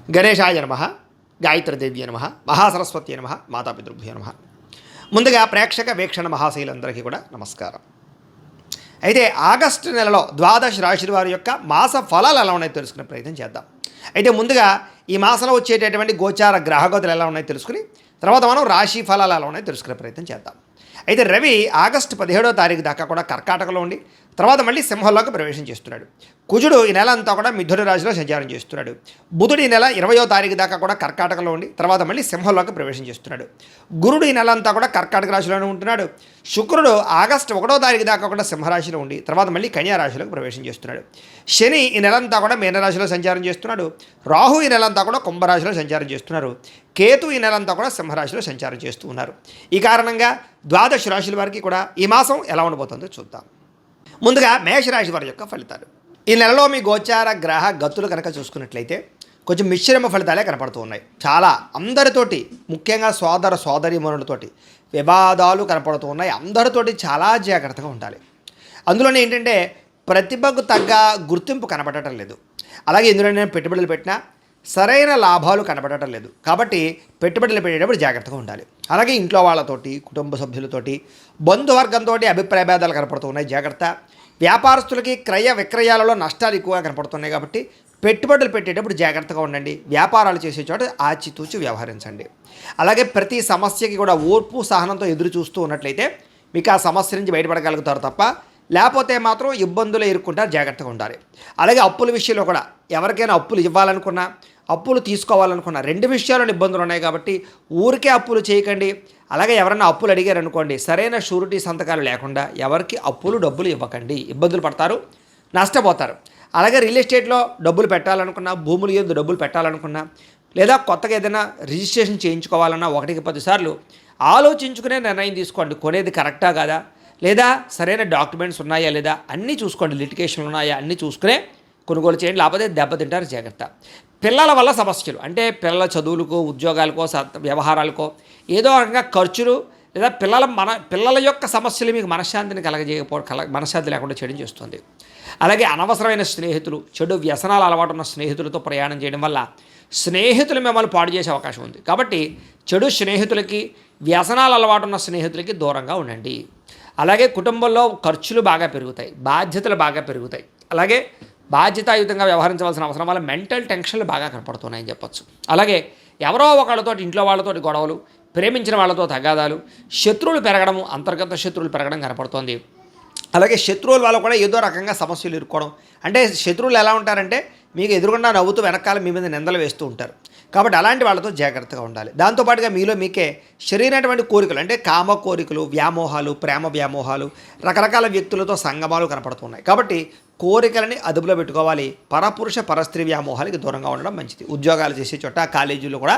గణేశాయ నమః, గాయత్రీదేవ్య నమః, మహాసరస్వతి నమః, మాతాపితృభ్యో నమః. ముందుగా ప్రేక్షక వీక్షణ మహాశైలందరికీ కూడా నమస్కారం. అయితే ఆగస్టు నెలలో ద్వాదశ రాశుల వారి యొక్క మాస ఫలాలు ఎలా ఉన్నాయో తెలుసుకునే ప్రయత్నం చేద్దాం. అయితే ముందుగా ఈ మాసంలో వచ్చేటటువంటి గోచార గ్రహగతులు ఎలా ఉన్నాయో తెలుసుకుని తర్వాత మనం రాశి ఫలాలు ఎలా ఉన్నాయో తెలుసుకునే ప్రయత్నం చేద్దాం. అయితే రవి ఆగస్టు 17వ తారీఖు దాకా కూడా కర్కాటకలో ఉండి తర్వాత మళ్ళీ సింహంలోకి ప్రవేశం చేస్తున్నాడు. కుజుడు ఈ నెల అంతా కూడా మిథున రాశిలో సంచారం చేస్తున్నాడు. బుధుడు ఈ నెల 20వ తారీఖు దాకా కూడా కర్కాటకలో ఉండి తర్వాత మళ్ళీ సింహంలోకి ప్రవేశం చేస్తున్నాడు. గురుడు ఈ నెల అంతా కూడా కర్కాటక రాశిలోనే ఉంటున్నాడు. శుక్రుడు ఆగస్టు 1వ తారీఖు దాకా కూడా సింహరాశిలో ఉండి తర్వాత మళ్ళీ కన్యా రాశిలోకి ప్రవేశం చేస్తున్నాడు. శని ఈ నెలంతా కూడా మీనరాశిలో సంచారం చేస్తున్నాడు. రాహు ఈ నెలంతా కూడా కుంభరాశిలో సంచారం చేస్తున్నారు. కేతు ఈ నెలంతా కూడా సింహరాశిలో సంచారం చేస్తూ ఉన్నారు. ఈ కారణంగా ద్వాదశ రాశుల వారికి కూడా ఈ మాసం ఎలా ఉండబోతుందో చూద్దాం. ముందుగా మేషరాశి వారి యొక్క ఫలితాలు. ఈ నెలలో మీ గోచార గ్రహ గతులు కనుక చూసుకున్నట్లయితే కొంచెం మిశ్రమ ఫలితాలే కనపడుతూ ఉన్నాయి. చాలా అందరితోటి, ముఖ్యంగా సోదర సోదరీమణులతోటి వివాదాలు కనపడుతూ ఉన్నాయి. అందరితోటి చాలా జాగ్రత్తగా ఉండాలి. అందులోనే ఏంటంటే ప్రతిభకు తగ్గ గుర్తింపు కనపడటం లేదు. అలాగే ఇందులో నేను పెట్టుబడులు పెట్టినా సరైన లాభాలు కనపడటం లేదు. కాబట్టి పెట్టుబడులు పెట్టేటప్పుడు జాగ్రత్తగా ఉండాలి. అలాగే ఇంట్లో వాళ్ళతోటి, కుటుంబ సభ్యులతోటి, బంధువర్గంతో అభిప్రాయ భేదాలు కనపడుతూ ఉన్నాయి. జాగ్రత్త. వ్యాపారస్తులకి క్రయ విక్రయాలలో నష్టాలు ఎక్కువగా కనపడుతున్నాయి. కాబట్టి పెట్టుబడులు పెట్టేటప్పుడు జాగ్రత్తగా ఉండండి. వ్యాపారాలు చేసే చోట ఆచితూచి వ్యవహరించండి. అలాగే ప్రతి సమస్యకి కూడా ఓర్పు సహనంతో ఎదురు చూస్తూ ఉన్నట్లయితే మీకు ఆ సమస్య నుంచి బయటపడగలుగుతారు తప్ప లేకపోతే మాత్రం ఇబ్బందులు ఎదుర్కొంటారు. జాగ్రత్తగా ఉండాలి. అలాగే అప్పుల విషయంలో కూడా ఎవరికైనా అప్పులు ఇవ్వాలనుకున్నా, అప్పులు తీసుకోవాలనుకున్నా, రెండు విషయాల్లో ఇబ్బందులు ఉన్నాయి. కాబట్టి ఊరికే అప్పులు చేయకండి. అలాగే ఎవరైనా అప్పులు అడిగారనుకోండి, సరైన షూరిటీ సంతకాలు లేకుండా ఎవరికి అప్పులు డబ్బులు ఇవ్వకండి. ఇబ్బందులు పడతారు, నష్టపోతారు. అలాగే రియల్ ఎస్టేట్లో డబ్బులు పెట్టాలనుకున్నా, భూములు ఏదో డబ్బులు పెట్టాలనుకున్నా, లేదా కొత్తగా ఏదైనా రిజిస్ట్రేషన్ చేయించుకోవాలన్నా 1కి 10 సార్లు ఆలోచించుకునే నిర్ణయం తీసుకోండి. కొనేది కరెక్టా కాదా, లేదా సరైన డాక్యుమెంట్స్ ఉన్నాయా లేదా అన్నీ చూసుకోండి. లిటికేషన్లు ఉన్నాయా అన్నీ చూసుకునే కొనుగోలు చేయండి. లేకపోతే దెబ్బతింటారు. జాగ్రత్త. పిల్లల వల్ల సమస్యలు అంటే పిల్లల చదువులకో, ఉద్యోగాలకో, వ్యవహారాలకో ఏదో రకంగా ఖర్చులు లేదా పిల్లల యొక్క సమస్యలు మీకు మనశ్శాంతిని మనశ్శాంతి లేకుండా చేయడం చేస్తుంది. అలాగే అనవసరమైన స్నేహితులు, చెడు వ్యసనాలు అలవాటు ఉన్న స్నేహితులతో ప్రయాణం చేయడం వల్ల స్నేహితులు మిమ్మల్ని పాడు చేసే అవకాశం ఉంది. కాబట్టి చెడు స్నేహితులకి, వ్యసనాలు అలవాటు ఉన్న స్నేహితులకి దూరంగా ఉండండి. అలాగే కుటుంబంలో ఖర్చులు బాగా పెరుగుతాయి, బాధ్యతలు బాగా పెరుగుతాయి. అలాగే బాధ్యతాయుతంగా వ్యవహరించవలసిన అవసరం వల్ల మెంటల్ టెన్షన్లు బాగా కనపడుతున్నాయని చెప్పొచ్చు. అలాగే ఎవరో ఒకళ్ళతో, ఇంట్లో వాళ్ళతోటి గొడవలు, ప్రేమించిన వాళ్ళతో తగాదాలు, శత్రువులు పెరగడము, అంతర్గత శత్రువులు పెరగడం కనపడుతోంది. అలాగే శత్రువుల వల్ల కూడా ఏదో రకంగా సమస్యలు ఇరుక్కోవడం. అంటే శత్రువులు ఎలా ఉంటారంటే మీకు ఎదురుగుండా నవ్వుతూ వెనకాల మీ మీద నిందలు వేస్తూ ఉంటారు. కాబట్టి అలాంటి వాళ్ళతో జాగ్రత్తగా ఉండాలి. దాంతోపాటుగా మీలో మీకే శరీరమైనటువంటి కోరికలు అంటే కామ కోరికలు, వ్యామోహాలు, ప్రేమ వ్యామోహాలు, రకరకాల వ్యక్తులతో సంగమాలు కనపడుతున్నాయి. కాబట్టి కోరికలని అదుపులో పెట్టుకోవాలి. పరపురుష పరస్త్రీ వ్యామోహాలకి దూరంగా ఉండడం మంచిది. ఉద్యోగాలు చేసే చోట, కాలేజీలో కూడా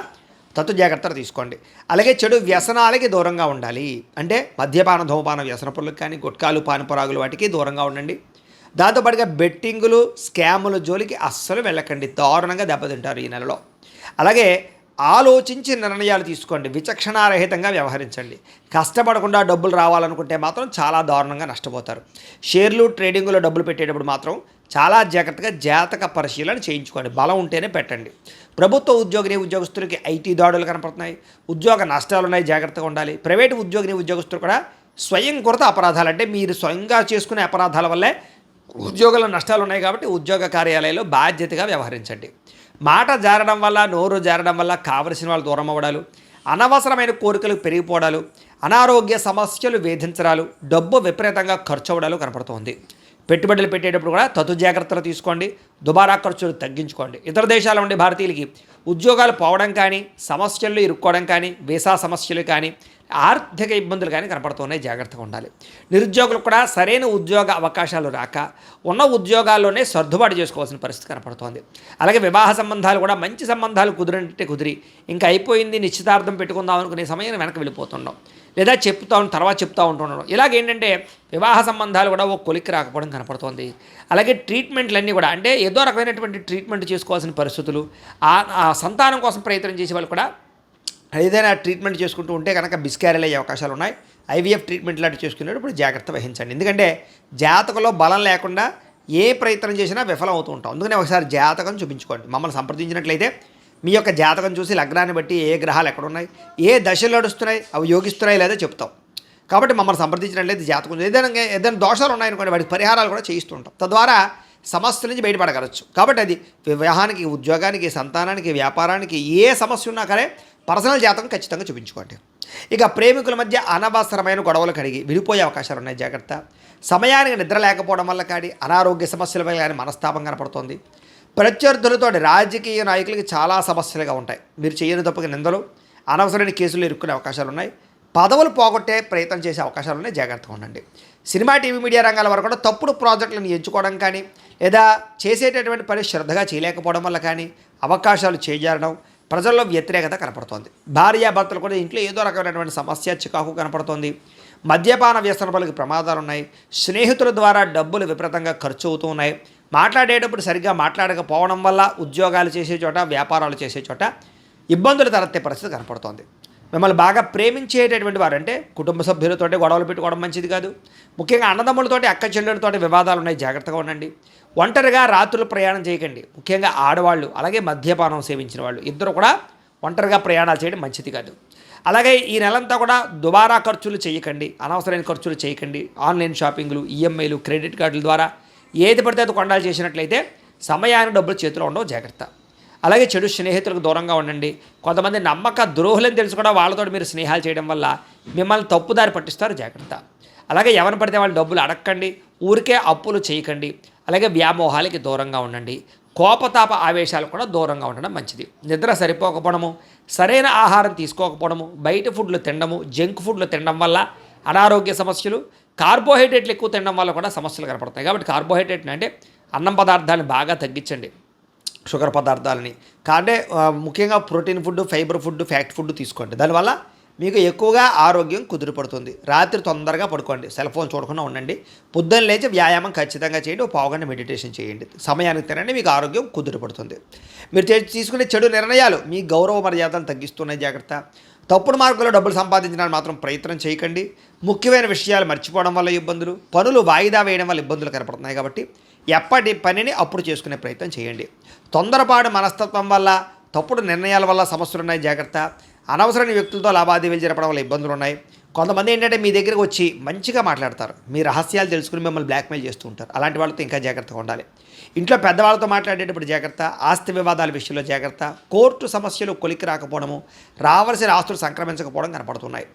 జాగ్రత్తలు తీసుకోండి. అలాగే చెడు వ్యసనాలకి దూరంగా ఉండాలి. అంటే మద్యపాన, ధూమపాన వ్యసన పనులకు కానీ, గుట్కాలు, పానపరాగులు వాటికి దూరంగా ఉండండి. దాంతోపాటుగా బెట్టింగులు, స్కాముల జోలికి అస్సలు వెళ్ళకండి. దారుణంగా దెబ్బతింటారు ఈ నెలలో. అలాగే ఆలోచించి నిర్ణయాలు తీసుకోండి. విచక్షణారహితంగా వ్యవహరించండి. కష్టపడకుండా డబ్బులు రావాలనుకుంటే మాత్రం చాలా దారుణంగా నష్టపోతారు. షేర్లు, ట్రేడింగ్లో డబ్బులు పెట్టేటప్పుడు మాత్రం చాలా జాగ్రత్తగా జాతక పరిశీలన చేయించుకోండి. బలం ఉంటేనే పెట్టండి. ప్రభుత్వ ఉద్యోగస్తులకి ఐటీ దాడులు కనపడుతున్నాయి. ఉద్యోగ నష్టాలు ఉన్నాయి. జాగ్రత్తగా ఉండాలి. ప్రైవేటు ఉద్యోగస్తులు కూడా స్వయంకృత అపరాధాలు అంటే మీరు స్వయంగా చేసుకునే అపరాధాల వల్లే ఉద్యోగాల నష్టాలు ఉన్నాయి. కాబట్టి ఉద్యోగ కార్యాలయాల్లో బాధ్యతగా వ్యవహరించండి. మాట జారడం వల్ల, నోరు జారడం వల్ల కావలసిన వాళ్ళు దూరం అవ్వడాలు, అనవసరమైన కోరికలు పెరిగిపోవడాలు, అనారోగ్య సమస్యలు వేధించడాలు, డబ్బు విపరీతంగా ఖర్చు అవ్వడాలు కనపడుతోంది. పెట్టుబడులు పెట్టేటప్పుడు కూడా జాగ్రత్తలు తీసుకోండి. దుబారా ఖర్చులు తగ్గించుకోండి. ఇతర దేశాల ఉండే భారతీయులకి ఉద్యోగాలు పోవడం కానీ, సమస్యల్లో ఇరుక్కోవడం కానీ, వీసా సమస్యలు కానీ, ఆర్థిక ఇబ్బందులు కానీ కనపడుతున్నాయి. జాగ్రత్తగా ఉండాలి. నిరుద్యోగులకు కూడా సరైన ఉద్యోగ అవకాశాలు రాక ఉన్న ఉద్యోగాల్లోనే సర్దుబాటు చేసుకోవాల్సిన పరిస్థితి కనపడుతోంది. అలాగే వివాహ సంబంధాలు కూడా మంచి సంబంధాలు కుదిరి ఇంకా అయిపోయింది, నిశ్చితార్థం పెట్టుకుందాం అనుకునే సమయం వెనక్కి వెళ్ళిపోతుండడం, లేదా తర్వాత చెప్తా ఉంటుండడం. ఇలాగేంటంటే వివాహ సంబంధాలు కూడా ఓ కొలిక్కి రాకపోవడం కనపడుతోంది. అలాగే ట్రీట్మెంట్లన్నీ కూడా అంటే ఏదో రకమైనటువంటి ట్రీట్మెంట్ చేసుకోవాల్సిన పరిస్థితులు, ఆ సంతానం కోసం ప్రయత్నం చేసే వాళ్ళు కూడా ఏదైనా ట్రీట్మెంట్ చేసుకుంటూ ఉంటే కనుక మిస్క్యారేజ్ అయ్యే అవకాశాలు ఉన్నాయి. ఐవీఎఫ్ ట్రీట్మెంట్ లాంటి చేసుకునేటప్పుడు జాగ్రత్త వహించండి. ఎందుకంటే జాతకంలో బలం లేకుండా ఏ ప్రయత్నం చేసినా విఫలం అవుతూ ఉంటాం. అందుకనే ఒకసారి జాతకం చూపించుకోండి. మమ్మల్ని సంప్రదించినట్లయితే మీ యొక్క జాతకం చూసి లగ్నాన్ని బట్టి ఏ గ్రహాలు ఎక్కడున్నాయి, ఏ దశలు నడుస్తున్నాయి, అవి యోగిస్తున్నాయి లేదా చెప్తాం. కాబట్టి మమ్మల్ని సంప్రదించినట్లయితే జాతకం ఏదైనా దోషాలు ఉన్నాయనుకోండి, వాటికి పరిహారాలు కూడా చేయిస్తుంటాం. తద్వారా సమస్యల నుంచి బయటపడగలచ్చు. కాబట్టి అది వివాహానికి, ఉద్యోగానికి, సంతానానికి, వ్యాపారానికి ఏ సమస్య ఉన్నా కానీ పర్సనల్ జాతకం ఖచ్చితంగా చూపించుకోండి. ఇక ప్రేమికుల మధ్య అనవసరమైన గొడవలు కడిగి విడిపోయే అవకాశాలు ఉన్నాయి, జాగ్రత్త. సమయానికి నిద్ర లేకపోవడం వల్ల కానీ, అనారోగ్య సమస్యల వల్ల కానీ మనస్తాపం కనపడుతుంది. ప్రత్యర్థులతో రాజకీయ నాయకులకి చాలా సమస్యలుగా ఉంటాయి. మీరు చేయని తప్పుకి నిందలు, అనవసరమైన కేసులు ఇరుక్కునే అవకాశాలు ఉన్నాయి. పదవులు పోగొట్టే ప్రయత్నం చేసే అవకాశాలు ఉన్నాయి, జాగ్రత్తగా ఉండండి. సినిమా, టీవీ, మీడియా రంగాల వరకు కూడా తప్పుడు ప్రాజెక్టులను ఎంచుకోవడం కానీ, లేదా చేసేటటువంటి పని శ్రద్ధగా చేయలేకపోవడం వల్ల కానీ అవకాశాలు చేజారడం, ప్రజల్లో వ్యతిరేకత కనపడుతోంది. భార్యాభర్తలు కూడా ఇంట్లో ఏదో రకమైనటువంటి సమస్య, చికాకు కనపడుతోంది. మద్యపాన వ్యసనపలకి ప్రమాదాలు ఉన్నాయి. స్నేహితుల ద్వారా డబ్బులు విపరీతంగా ఖర్చు అవుతూ ఉన్నాయి. మాట్లాడేటప్పుడు సరిగ్గా మాట్లాడకపోవడం వల్ల ఉద్యోగాలు చేసే చోట, వ్యాపారాలు చేసే చోట ఇబ్బందులు తలెత్తే పరిస్థితి కనపడుతోంది. మిమ్మల్ని బాగా ప్రేమించేటటువంటి వారు, అంటే కుటుంబ సభ్యులతోటి గొడవలు పెట్టుకోవడం మంచిది కాదు. ముఖ్యంగా అన్నదమ్ములతోటి, అక్క చెల్లెలతోటి వివాదాలు ఉన్నాయి, జాగ్రత్తగా ఉండండి. ఒంటరిగా రాత్రులు ప్రయాణం చేయకండి. ముఖ్యంగా ఆడవాళ్ళు, అలాగే మద్యపానం సేవించిన వాళ్ళు ఇద్దరు కూడా ఒంటరిగా ప్రయాణాలు చేయడం మంచిది కాదు. అలాగే ఈ నెలంతా కూడా దుబారా ఖర్చులు చేయకండి, అనవసరమైన ఖర్చులు చేయకండి. ఆన్లైన్ షాపింగ్లు, ఈఎంఐలు, క్రెడిట్ కార్డుల ద్వారా ఏది పడితే అది కొండాలు చేసినట్లయితే సమయానికి డబ్బులు చేతిలో ఉండవు, జాగ్రత్త. అలాగే చెడు స్నేహితులకు దూరంగా ఉండండి. కొంతమంది నమ్మక ద్రోహులని తెలుసు కూడా వాళ్ళతో మీరు స్నేహాలు చేయడం వల్ల మిమ్మల్ని తప్పుదారి పట్టిస్తారు, జాగ్రత్త. అలాగే ఎవరిని పడితే వాళ్ళు డబ్బులు అడగకండి, ఊరికే అప్పులు చేయకండి. అలాగే వ్యామోహాలకి దూరంగా ఉండండి. కోపతాప ఆవేశాలు కూడా దూరంగా ఉండడం మంచిది. నిద్ర సరిపోకపోవడము, సరైన ఆహారం తీసుకోకపోవడము, బయట ఫుడ్లు తినడము, జంక్ ఫుడ్లు తినడం వల్ల అనారోగ్య సమస్యలు, కార్బోహైడ్రేట్లు ఎక్కువ తినడం వల్ల కూడా సమస్యలు కనపడతాయి. కాబట్టి కార్బోహైడ్రేట్ అంటే అన్నం పదార్థాలను బాగా తగ్గించండి, షుగర్ పదార్థాలని. అంటే ముఖ్యంగా protein food, fibre food, fat food తీసుకోండి. దానివల్ల మీకు ఎక్కువగా ఆరోగ్యం కుదిరిపడుతుంది. రాత్రి తొందరగా పడుకోండి, సెల్ ఫోన్ చూడకుండా ఉండండి. పొద్దున్న లేచి వ్యాయామం ఖచ్చితంగా చేయండి, ఒక పావుగంట మెడిటేషన్ చేయండి. సమయానికి తినండి, మీకు ఆరోగ్యం కుదిరిపడుతుంది. మీరు తీసుకునే చెడు నిర్ణయాలు మీ గౌరవ మర్యాదలు తగ్గిస్తున్నాయి, జాగ్రత్త. తప్పుడు మార్గంలో డబ్బులు సంపాదించడానికి మాత్రం ప్రయత్నం చేయకండి. ముఖ్యమైన విషయాలు మర్చిపోవడం వల్ల ఇబ్బందులు, పనులు వాయిదా వేయడం వల్ల ఇబ్బందులు కనపడుతున్నాయి. కాబట్టి ఎప్పటి పనిని అప్పుడు చేసుకునే ప్రయత్నం చేయండి. తొందరపాటు మనస్తత్వం వల్ల, తప్పుడు నిర్ణయాల వల్ల సమస్యలు ఉన్నాయి, జాగ్రత్త. అనవసరమైన వ్యక్తులతో లావాదేవీలు జరపడం వల్ల ఇబ్బందులు ఉన్నాయి. కొంతమంది ఏంటంటే మీ దగ్గరకు వచ్చి మంచిగా మాట్లాడతారు, మీ రహస్యాలు తెలుసుకుని మిమ్మల్ని బ్లాక్మెయిల్ చేస్తూ ఉంటారు. అలాంటి వాళ్ళతో ఇంకా జాగ్రత్తగా ఉండాలి. ఇంట్లో పెద్దవాళ్ళతో మాట్లాడేటప్పుడు జాగ్రత్త. ఆస్తి వివాదాల విషయంలో జాగ్రత్త. కోర్టు సమస్యలు కొలికి రాకపోవడము, రావాల్సిన ఆస్తులు సంక్రమించకపోవడం కనపడుతున్నాయి.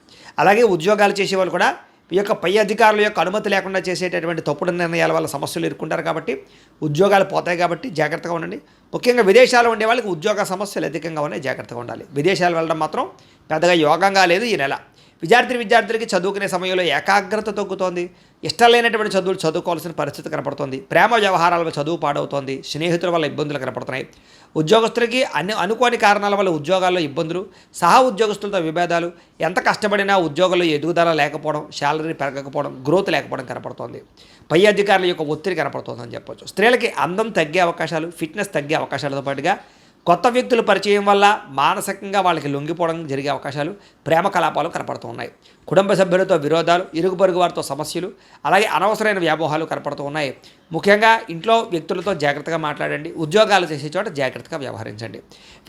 అలాగే ఉద్యోగాలు చేసేవాళ్ళు కూడా ఈ యొక్క పై అధికారుల యొక్క అనుమతి లేకుండా చేసేటటువంటి తప్పుడు నిర్ణయాల వల్ల సమస్యలు ఎదుర్కొంటారు. కాబట్టి ఉద్యోగాలు పోతాయి, కాబట్టి జాగ్రత్తగా ఉండండి. ముఖ్యంగా విదేశాల్లో ఉండే వాళ్ళకి ఉద్యోగ సమస్యలు అధికంగా ఉన్నాయి, జాగ్రత్తగా ఉండాలి. విదేశాలు వెళ్ళడం మాత్రం పెద్దగా యోగంగా లేదు ఈ నెల. విద్యార్థులకి చదువుకునే సమయంలో ఏకాగ్రత తగ్గుతోంది. ఇష్టం లేనటువంటి చదువులు చదువుకోవాల్సిన పరిస్థితి కనపడుతుంది. ప్రేమ వ్యవహారాల చదువు పాడవుతోంది. స్నేహితుల వల్ల ఇబ్బందులు కనపడుతున్నాయి. ఉద్యోగస్తులకి అనుకోని కారణాల వల్ల ఉద్యోగాల్లో ఇబ్బందులు, సహా ఉద్యోగస్తులతో విభేదాలు, ఎంత కష్టపడినా ఉద్యోగంలో ఎదుగుదల లేకపోవడం, శాలరీ పెరగకపోవడం, గ్రోత్ లేకపోవడం కనపడుతోంది. పై అధికారుల యొక్క ఒత్తిడి కనపడుతుందని చెప్పొచ్చు. స్త్రీలకి అందం తగ్గే అవకాశాలు, ఫిట్నెస్ తగ్గే అవకాశాలతో పాటుగా కొత్త వ్యక్తుల పరిచయం వల్ల మానసికంగా వాళ్ళకి లొంగిపోవడం జరిగే అవకాశాలు, ప్రేమ కలాపాలు కనపడుతూ ఉన్నాయి. కుటుంబ సభ్యులతో విరోధాలు, ఇరుగు పొరుగు వారితో సమస్యలు, అలాగే అనవసరమైన వ్యామోహాలు కనపడుతూ ఉన్నాయి. ముఖ్యంగా ఇంట్లో వ్యక్తులతో జాగ్రత్తగా మాట్లాడండి. ఉద్యోగాలు చేసే చోట జాగ్రత్తగా వ్యవహరించండి.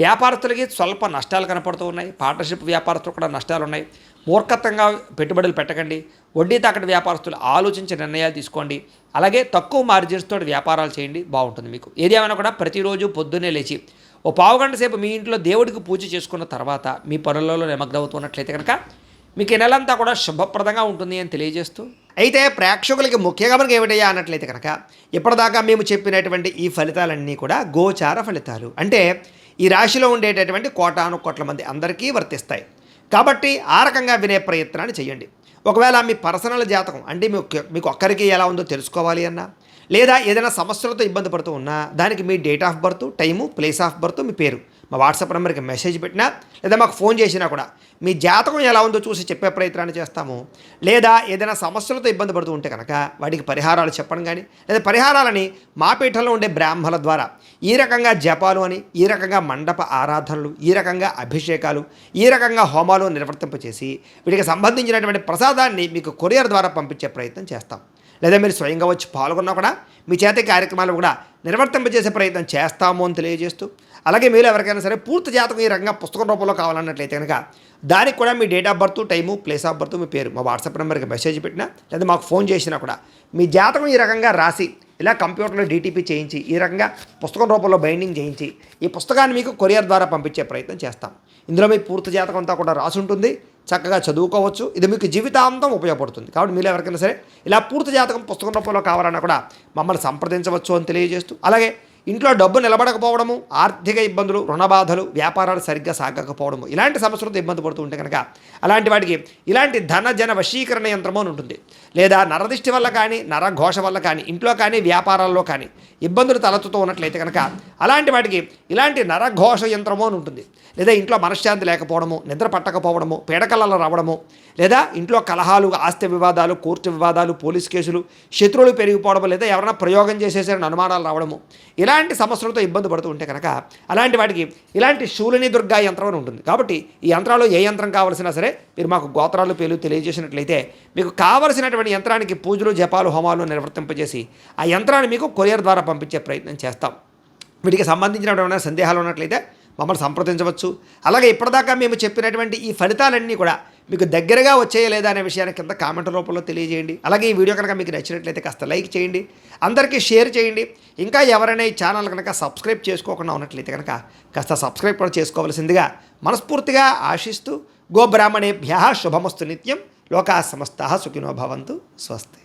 వ్యాపారస్తులకి స్వల్ప నష్టాలు కనపడుతూ ఉన్నాయి. పార్ట్నర్షిప్ వ్యాపారస్తులు కూడా నష్టాలు ఉన్నాయి. మూర్ఖత్వంగా పెట్టుబడులు పెట్టకండి. వడ్డీ తాకటి వ్యాపారస్తులు ఆలోచించి నిర్ణయాలు తీసుకోండి. అలాగే తక్కువ మార్జిన్స్ తోటి వ్యాపారాలు చేయండి, బాగుంటుంది మీకు. ఏది ఏమైనా కూడా ప్రతిరోజు పొద్దున్నే లేచి ఓ పావుగంట సేపు మీ ఇంట్లో దేవుడికి పూజ చేసుకున్న తర్వాత మీ పనులలో నిమగ్నమవుతున్నట్లయితే కనుక మీకు ఈ నెలంతా కూడా శుభప్రదంగా ఉంటుంది అని తెలియజేస్తూ, అయితే ప్రేక్షకులకి ముఖ్యంగా మనకి ఏమిటయ్యా అన్నట్లయితే కనుక ఇప్పటిదాకా మేము చెప్పినటువంటి ఈ ఫలితాలన్నీ కూడా గోచార ఫలితాలు. అంటే ఈ రాశిలో ఉండేటటువంటి కోటాను కోట్ల మంది అందరికీ వర్తిస్తాయి. కాబట్టి ఆ రకంగా వినే ప్రయత్నాన్ని చేయండి. ఒకవేళ మీ పర్సనల్ జాతకం అంటే మీకు ఒక్కరికి ఎలా ఉందో తెలుసుకోవాలి అన్నా, లేదా ఏదైనా సమస్యలతో ఇబ్బంది పడుతూ ఉన్నా దానికి మీ date of birth, time, place of birth, మీ పేరు మా వాట్సాప్ నెంబర్కి మెసేజ్ పెట్టినా, లేదా మాకు ఫోన్ చేసినా కూడా మీ జాతకం ఎలా ఉందో చూసి చెప్పే ప్రయత్నాన్ని చేస్తాము. లేదా ఏదైనా సమస్యలతో ఇబ్బంది పడుతూ ఉంటే కనుక వాటికి పరిహారాలు చెప్పడం కానీ, లేదా పరిహారాలని మా పీఠంలో ఉండే బ్రాహ్మణుల ద్వారా ఈ రకంగా జపాలు అని, ఈ రకంగా మండప ఆరాధనలు, ఈ రకంగా అభిషేకాలు, ఈ రకంగా హోమాలు నిర్వర్తింపచేసి వీటికి సంబంధించినటువంటి ప్రసాదాన్ని మీకు కొరియర్ ద్వారా పంపించే ప్రయత్నం చేస్తాం. లేదా మీరు స్వయంగా వచ్చి పాల్గొన్నా కూడా మీ చేత కార్యక్రమాలు కూడా నిర్వర్తింపజేసే ప్రయత్నం చేస్తాము అని తెలియజేస్తూ, అలాగే మీరు ఎవరికైనా సరే పూర్తి జాతకం ఈ రకంగా పుస్తకం రూపంలో కావాలన్నట్లయితే కనుక దానికి కూడా మీ date of birth, time, place of birth, మీ పేరు మా వాట్సాప్ నెంబర్కి మెసేజ్ పెట్టినా లేదా మాకు ఫోన్ చేసినా కూడా మీ జాతకం ఈ రకంగా రాసి ఇలా కంప్యూటర్లో డీటీపీ చేయించి ఈ రకంగా పుస్తకం రూపంలో బైండింగ్ చేయించి ఈ పుస్తకాన్ని మీకు కొరియర్ ద్వారా పంపించే ప్రయత్నం చేస్తాం. ఇందులో మీ పూర్తి జాతకం అంతా కూడా రాసి ఉంటుంది, చక్కగా చదువుకోవచ్చు. ఇది మీకు జీవితాంతం ఉపయోగపడుతుంది. కాబట్టి మీరు ఎవరికైనా సరే ఇలా పూర్తి జాతకం పుస్తకం రూపంలో కావాలన్నా కూడా మమ్మల్ని సంప్రదించవచ్చు అని తెలియజేస్తూ, అలాగే ఇంట్లో డబ్బు నిలబడకపోవడము, ఆర్థిక ఇబ్బందులు, రుణ బాధలు, వ్యాపారాలు సరిగ్గా సాగకపోవడము ఇలాంటి సమస్యలతో ఇబ్బంది పడుతూ ఉంటే కనుక అలాంటి వాటికి ఇలాంటి ధన జన వశీకరణ యంత్రము అని ఉంటుంది. లేదా నరదిష్టి వల్ల కానీ, నరఘోష వల్ల కానీ, ఇంట్లో కానీ వ్యాపారాల్లో కానీ ఇబ్బందులు తలెత్తుతూ ఉన్నట్లయితే కనుక అలాంటి వాటికి ఇలాంటి నరఘోష యంత్రము అని ఉంటుంది. లేదా ఇంట్లో మనశ్శాంతి లేకపోవడము, నిద్ర పట్టకపోవడము, పీడకలలు రావడము, లేదా ఇంట్లో కలహాలు, ఆస్తి వివాదాలు, కోర్టు వివాదాలు, పోలీస్ కేసులు, శత్రువులు పెరిగిపోవడము, లేదా ఎవరైనా ప్రయోగం చేసేసారని అనుమానాలు రావడము ఇలాంటి సమస్యలతో ఇబ్బంది పడుతూ ఉంటే కనుక అలాంటి వాటికి ఇలాంటి శూలిని దుర్గా యంత్రం అని ఉంటుంది. కాబట్టి ఈ యంత్రాలు ఏ యంత్రం కావాల్సినా సరే మీరు మాకు గోత్రాలు పేర్లు తెలియజేసినట్లయితే మీకు కావలసినటువంటి యంత్రానికి పూజలు, జపాలు, హోమాలు నిర్వర్తింపజేసి ఆ యంత్రాన్ని మీకు కొరియర్ ద్వారా పంపించే ప్రయత్నం చేస్తాం. వీటికి సంబంధించినటువంటి సందేహాలు ఉన్నట్లయితే మమ్మల్ని సంప్రదించవచ్చు. అలాగే ఇప్పటిదాకా మేము చెప్పినటువంటి ఈ ఫలితాలన్నీ కూడా మీకు దగ్గరగా వచ్చాయా లేదా అనే విషయాన్ని కింద కామెంట్ రూపంలో తెలియజేయండి. అలాగే ఈ వీడియో కనుక మీకు నచ్చినట్లయితే కాస్త లైక్ చేయండి, అందరికీ షేర్ చేయండి. ఇంకా ఎవరైనా ఈ ఛానల్ కనుక సబ్స్క్రైబ్ చేసుకోకుండా ఉన్నట్లయితే కనుక కాస్త సబ్స్క్రైబ్ కూడా చేసుకోవాల్సిందిగా మనస్ఫూర్తిగా ఆశిస్తూ, గోబ్రాహ్మణేభ్యః శుభమస్తు నిత్యం, లోకాః సమస్తాః సుఖినో భవంతు. స్వస్తి.